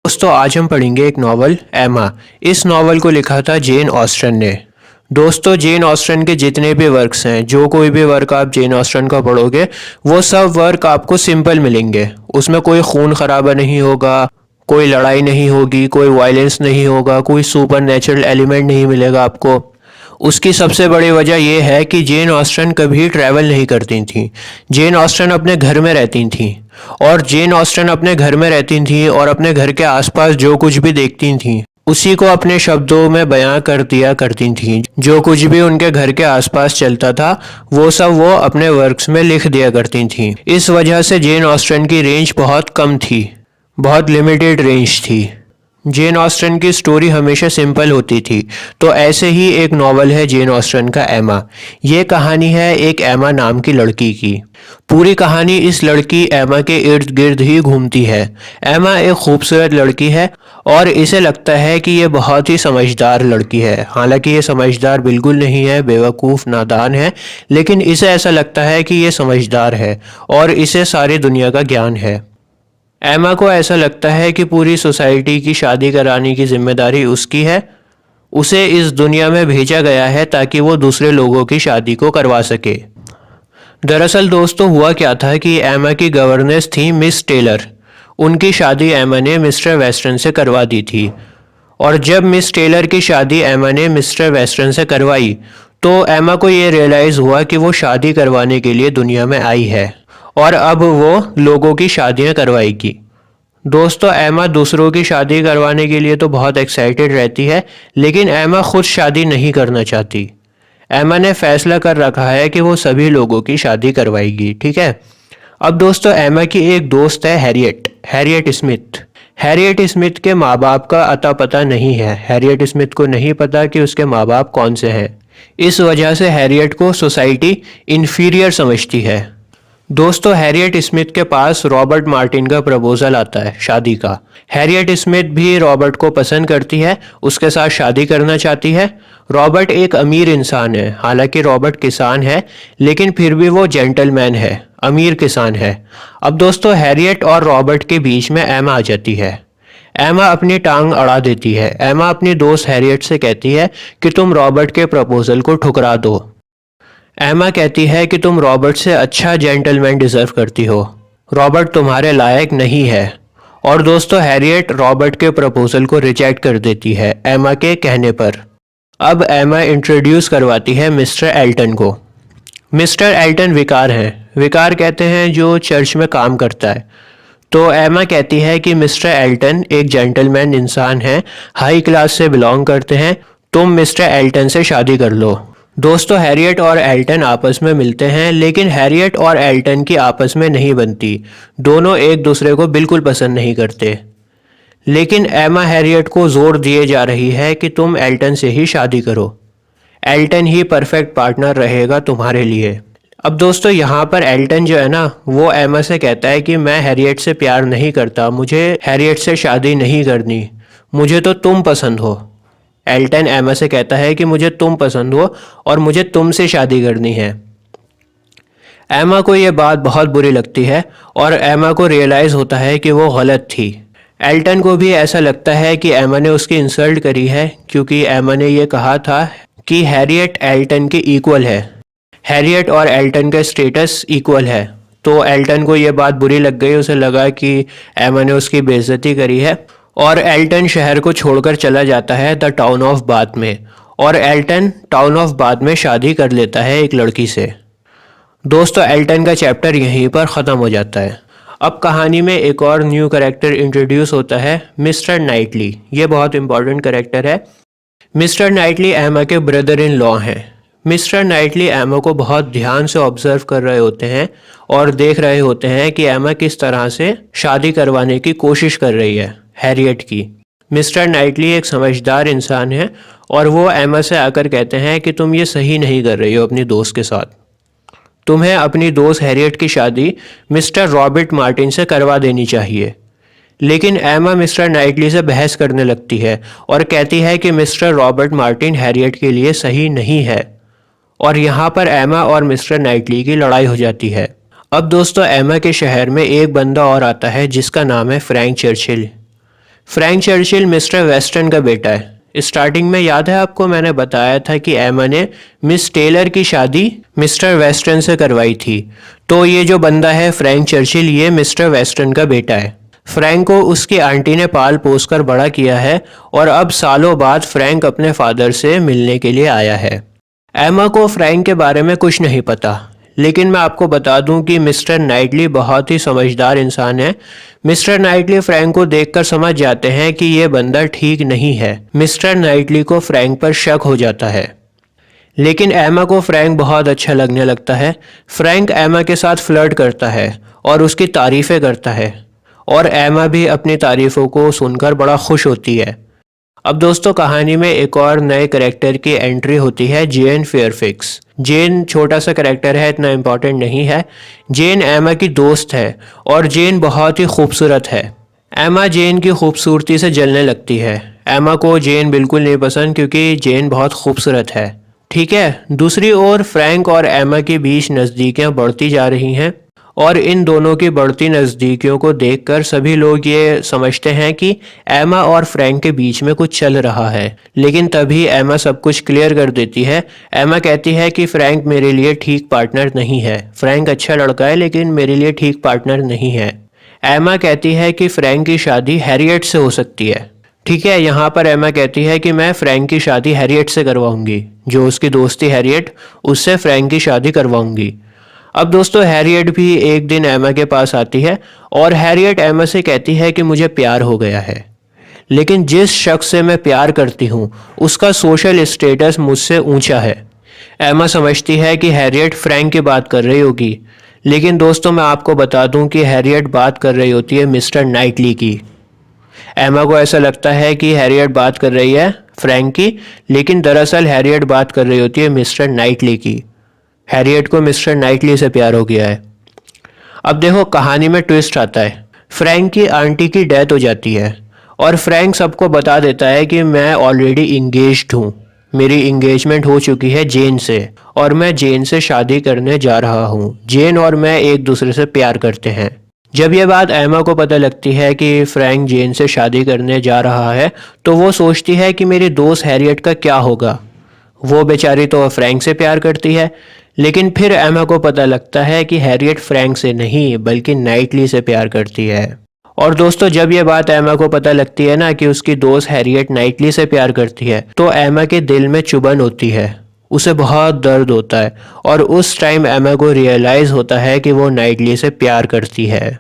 दोस्तों आज हम पढ़ेंगे एक नावल एमा। इस नावल को लिखा था जेन ऑस्टन ने। दोस्तों जेन ऑस्टन के जितने भी वर्क्स हैं, जो कोई भी वर्क आप जेन ऑस्टन का पढ़ोगे वो सब वर्क आपको सिंपल मिलेंगे। उसमें कोई खून खराबा नहीं होगा, कोई लड़ाई नहीं होगी, कोई वायलेंस नहीं होगा, कोई सुपर नेचुरल एलिमेंट नहीं मिलेगा आपको। उसकी सबसे बड़ी वजह यह है कि जेन ऑस्टन कभी ट्रैवल नहीं करती थी। जेन ऑस्टन अपने घर में रहती थी और जेन ऑस्टन अपने घर में रहती थी और अपने घर के आसपास जो कुछ भी देखती थी उसी को अपने शब्दों में बयां कर दिया करती थी। जो कुछ भी उनके घर के आसपास चलता था वो सब वो अपने वर्क्स में लिख दिया करती थी। इस वजह से जेन ऑस्टन की रेंज बहुत कम थी, बहुत लिमिटेड रेंज थी। जेन ऑस्टन की स्टोरी हमेशा सिंपल होती थी। तो ऐसे ही एक नावल है जेन ऑस्टन का एमा। ये कहानी है एक एमा नाम की लड़की की। पूरी कहानी इस लड़की एमा के इर्द गिर्द ही घूमती है। एमा एक खूबसूरत लड़की है और इसे लगता है कि ये बहुत ही समझदार लड़की है। हालांकि ये समझदार बिल्कुल नहीं है, बेवकूफ़ नादान है, लेकिन इसे ऐसा लगता है कि ये समझदार है और इसे सारी दुनिया का ज्ञान है। एमा को ऐसा लगता है कि पूरी सोसाइटी की शादी कराने की जिम्मेदारी उसकी है। उसे इस दुनिया में भेजा गया है ताकि वो दूसरे लोगों की शादी को करवा सके। दरअसल दोस्तों हुआ क्या था कि एमा की गवर्नेंस थी मिस टेलर। उनकी शादी एमा ने मिस्टर वेस्टर्न से करवा दी थी और जब मिस टेलर की शादी एमा ने मिस्टर वेस्टर्न से करवाई तो एमा को ये रियलाइज़ हुआ कि वो शादी करवाने के लिए दुनिया में आई है और अब वो लोगों की शादियां करवाएगी। दोस्तों एमा दूसरों की शादी करवाने के लिए तो बहुत एक्साइटेड रहती है, लेकिन एमा खुद शादी नहीं करना चाहती। एमा ने फैसला कर रखा है कि वो सभी लोगों की शादी करवाएगी, ठीक है। अब दोस्तों एमा की एक दोस्त है हैरियट स्मिथ। हैरियट स्मिथ के माँ बाप का अता पता नहीं है। हैरियट स्मिथ को नहीं पता कि उसके माँ बाप कौन से हैं। इस वजह से हैरियट को सोसाइटी इन्फीरियर समझती है। दोस्तों हैरियट स्मिथ के पास रॉबर्ट मार्टिन का प्रपोजल आता है शादी का। हैरियट स्मिथ भी रॉबर्ट को पसंद करती है, उसके साथ शादी करना चाहती है। रॉबर्ट एक अमीर इंसान है, हालांकि रॉबर्ट किसान है लेकिन फिर भी वो जेंटलमैन है, अमीर किसान है। अब दोस्तों हैरियट और रॉबर्ट के बीच में एमा आ जाती है। एमा अपनी टांग अड़ा देती है। एमा अपनी दोस्त हैरियट से कहती है कि तुम रॉबर्ट के प्रपोजल को ठुकरा दो। एमा कहती है कि तुम रॉबर्ट से अच्छा जेंटलमैन डिजर्व करती हो, रॉबर्ट तुम्हारे लायक नहीं है। और दोस्तों हैरियट रॉबर्ट के प्रपोजल को रिजेक्ट कर देती है एमा के कहने पर। अब एमा इंट्रोड्यूस करवाती है मिस्टर एल्टन को। मिस्टर एल्टन विकार हैं। विकार कहते हैं जो चर्च में काम करता है। तो एमा कहती है कि मिस्टर एल्टन एक जेंटलमैन इंसान है, हाई क्लास से बिलोंग करते हैं, तुम मिस्टर एल्टन से शादी कर लो। दोस्तों हैरियट और एल्टन आपस में मिलते हैं, लेकिन हैरियट और एल्टन की आपस में नहीं बनती। दोनों एक दूसरे को बिल्कुल पसंद नहीं करते। लेकिन एमा हैरियट को जोर दिए जा रही है कि तुम एल्टन से ही शादी करो, एल्टन ही परफेक्ट पार्टनर रहेगा तुम्हारे लिए। अब दोस्तों यहाँ पर एल्टन जो है ना वो एमा से कहता है कि मैं हैरियट से प्यार नहीं करता, मुझे हैरियट से शादी नहीं करनी, मुझे तो तुम पसंद हो। एल्टन एमा से कहता है कि मुझे तुम पसंद हो और मुझे तुमसे शादी करनी है। एमा को ये बात बहुत बुरी लगती है और एमा को रियलाइज़ होता है कि वो गलत थी। एल्टन को भी ऐसा लगता है कि एमा ने उसकी इंसल्ट करी है, क्योंकि एमा ने ये कहा था कि हैरियट एल्टन के इक्वल है, हैरियट और एल्टन का स्टेटस इक्वल है। तो एल्टन को ये बात बुरी लग गई, उसे लगा कि एमा ने उसकी बेइज्जती करी है और एल्टन शहर को छोड़कर चला जाता है द टाउन ऑफ बाथ में। और एल्टन टाउन ऑफ बाथ में शादी कर लेता है एक लड़की से। दोस्तों एल्टन का चैप्टर यहीं पर ख़त्म हो जाता है। अब कहानी में एक और न्यू कैरेक्टर इंट्रोड्यूस होता है, मिस्टर नाइटली। ये बहुत इंपॉर्टेंट कैरेक्टर है। मिस्टर नाइटली एमा के ब्रदर इन लॉ हैं। मिस्टर नाइटली एमा को बहुत ध्यान से ऑब्जर्व कर रहे होते हैं और देख रहे होते हैं कि एमा किस तरह से शादी करवाने की कोशिश कर रही है हैरियट की। मिस्टर नाइटली एक समझदार इंसान है और वो एमा से आकर कहते हैं कि तुम ये सही नहीं कर रही हो अपनी दोस्त के साथ। तुम्हें अपनी दोस्त हैरियट की शादी मिस्टर रॉबर्ट मार्टिन से करवा देनी चाहिए। लेकिन एमा मिस्टर नाइटली से बहस करने लगती है और कहती है कि मिस्टर रॉबर्ट मार्टिन हैरियट के लिए सही नहीं है। और यहाँ पर एमा और मिस्टर नाइटली की लड़ाई हो जाती है। अब दोस्तों एमा के शहर में एक बंदा और आता है जिसका नाम है Frank Churchill. Frank Churchill mister western का बेटा है। स्टार्टिंग में याद है आपको मैंने बताया था कि एमा ने मिस टेलर की शादी मिस्टर वेस्टर्न से करवाई थी। तो ये जो बंदा है फ्रैंक चर्चिल, ये मिस्टर वेस्टर्न का बेटा है। फ्रैंक को उसकी आंटी ने पाल पोस कर बड़ा किया है और अब सालों बाद फ्रैंक अपने फादर से मिलने के लिए आया है। एमा को फ्रैंक के बारे में कुछ नहीं पता, लेकिन मैं आपको बता दूं कि मिस्टर नाइटली बहुत ही समझदार इंसान है। मिस्टर नाइटली फ्रैंक को देखकर समझ जाते हैं कि ये बंदा ठीक नहीं है। मिस्टर नाइटली को फ्रैंक पर शक हो जाता है, लेकिन एमा को फ्रैंक बहुत अच्छा लगने लगता है। फ्रैंक एमा के साथ फ्लर्ट करता है और उसकी तारीफ़ें करता है और एमा भी अपनी तारीफ़ों को सुनकर बड़ा खुश होती है। अब दोस्तों कहानी में एक और नए करेक्टर की एंट्री होती है, जेन फेयरफिक्स। जेन छोटा सा करेक्टर है, इतना इम्पोर्टेंट नहीं है। जेन एमा की दोस्त है और जेन बहुत ही खूबसूरत है। एमा जेन की खूबसूरती से जलने लगती है। एमा को जेन बिल्कुल नहीं पसंद क्योंकि जेन बहुत खूबसूरत है। ठीक है, दूसरी ओर फ्रैंक और एमा के बीच नज़दीकियाँ बढ़ती जा रही हैं और इन दोनों की बढ़ती नज़दीकियों को देखकर सभी लोग ये समझते हैं कि एमा और फ्रैंक के बीच में कुछ चल रहा है। लेकिन तभी एमा सब कुछ क्लियर कर देती है। एमा कहती है कि फ्रैंक मेरे लिए ठीक पार्टनर नहीं है। फ्रैंक अच्छा लड़का है लेकिन मेरे लिए ठीक पार्टनर नहीं है। एमा कहती है कि फ्रैंक की शादी हैरियट से हो सकती है। ठीक है, यहाँ पर एमा कहती है कि मैं फ्रैंक की शादी हैरियट से करवाऊंगी। जो उसकी दोस्ती हैरियट, उससे फ्रैंक की शादी करवाऊंगी। अब दोस्तों हैरियट भी एक दिन एमा के पास आती है और हैरियट एमा से कहती है कि मुझे प्यार हो गया है, लेकिन जिस शख्स से मैं प्यार करती हूँ उसका सोशल स्टेटस मुझसे ऊंचा है। एमा समझती है कि हैरियट फ्रैंक की बात कर रही होगी, लेकिन दोस्तों मैं आपको बता दूं कि हैरियट बात कर रही होती है मिस्टर नाइटली की। एमा को ऐसा लगता है कि हैरियट बात कर रही है फ्रैंक की, लेकिन दरअसल हैरियट बात कर रही होती है मिस्टर नाइटली की। हैरियट को मिस्टर नाइटली से प्यार हो गया है। अब देखो कहानी में ट्विस्ट आता है। फ्रैंक की आंटी की डेथ हो जाती है और फ्रैंक सबको बता देता है कि मैं ऑलरेडी इंगेज्ड हूँ। मेरी इंगेजमेंट हो चुकी है जेन से और मैं जेन से शादी करने जा रहा हूँ। जेन और मैं एक दूसरे से प्यार करते हैं। जब यह बात एमा को पता लगती है कि फ्रैंक जेन से शादी करने जा रहा है तो वो सोचती है कि मेरी दोस्त हैरियट का क्या होगा। वो बेचारी तो फ्रैंक से प्यार करती है, लेकिन फिर एमा को पता लगता है कि हैरियट फ्रैंक से नहीं बल्कि नाइटली से प्यार करती है। और दोस्तों जब ये बात एमा को पता लगती है ना कि उसकी दोस्त हैरियट नाइटली से प्यार करती है तो एमा के दिल में चुभन होती है। उसे बहुत दर्द होता है और उस टाइम एमा को रियलाइज़ होता है कि वो नाइटली से प्यार करती है।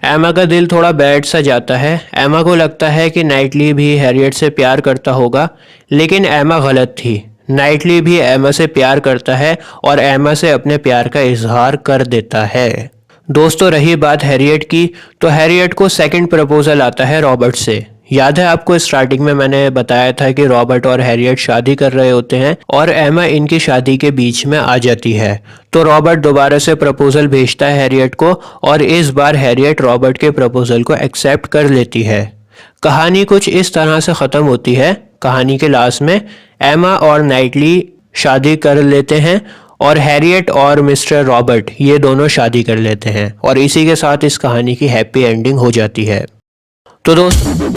एमा का दिल थोड़ा बैठ सा जाता है। एमा को लगता है कि नाइटली भी हैरियट से प्यार करता होगा, लेकिन एमा गलत थी। नाइटली भी एमा से प्यार करता है और एमा से अपने प्यार का इजहार कर देता है। दोस्तों रही बात हैरियट की, तो हैरियट को सेकंड प्रपोजल आता है रॉबर्ट से। याद है आपको स्टार्टिंग में मैंने बताया था कि रॉबर्ट और हैरियट शादी कर रहे होते हैं और एमा इनकी शादी के बीच में आ जाती है। तो रॉबर्ट दोबारा से प्रपोजल भेजता है हैरियट को और इस बार हैरियट रॉबर्ट के प्रपोजल को एक्सेप्ट कर लेती है। कहानी कुछ इस तरह से ख़त्म होती है। कहानी के लास्ट में एमा और नाइटली शादी कर लेते हैं और हैरियट और मिस्टर रॉबर्ट ये दोनों शादी कर लेते हैं और इसी के साथ इस कहानी की हैप्पी एंडिंग हो जाती है। तो दोस्तों